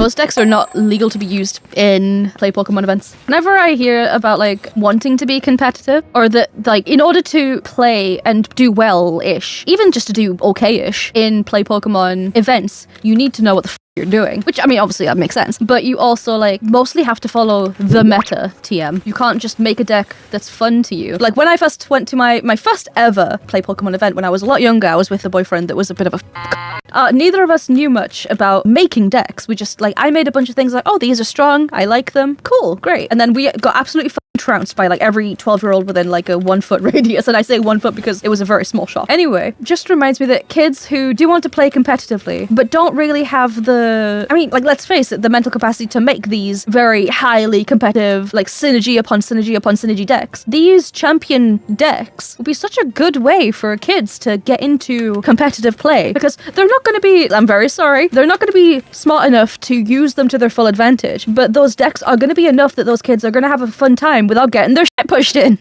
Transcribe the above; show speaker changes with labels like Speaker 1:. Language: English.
Speaker 1: those decks are not legal to be used in play Pokemon events. Whenever I hear about like wanting to be competitive, or that like in order to play and do well-ish, even just to do okay-ish in play Pokemon events, you need to know what the you're doing, which I mean obviously that makes sense, but you also like mostly have to follow the meta TM. You can't just make a deck that's fun to you. Like when I first went to my first ever play Pokemon event when I was a lot younger, I was with a boyfriend that was a bit of a neither of us knew much about making decks. We just like, I made a bunch of things like, oh, these are strong, I like them, cool, great, and then we got absolutely trounced by like every 12-year-old within like a 1 foot radius, and I say 1 foot because it was a very small shop. Anyway, just reminds me that kids who do want to play competitively but don't really have the, I mean, like, let's face it, the mental capacity to make these very highly competitive, like synergy upon synergy upon synergy decks, these champion decks will be such a good way for kids to get into competitive play, because they're not going to be, I'm very sorry, they're not going to be smart enough to use them to their full advantage, but those decks are going to be enough that those kids are going to have a fun time without getting their shit pushed in.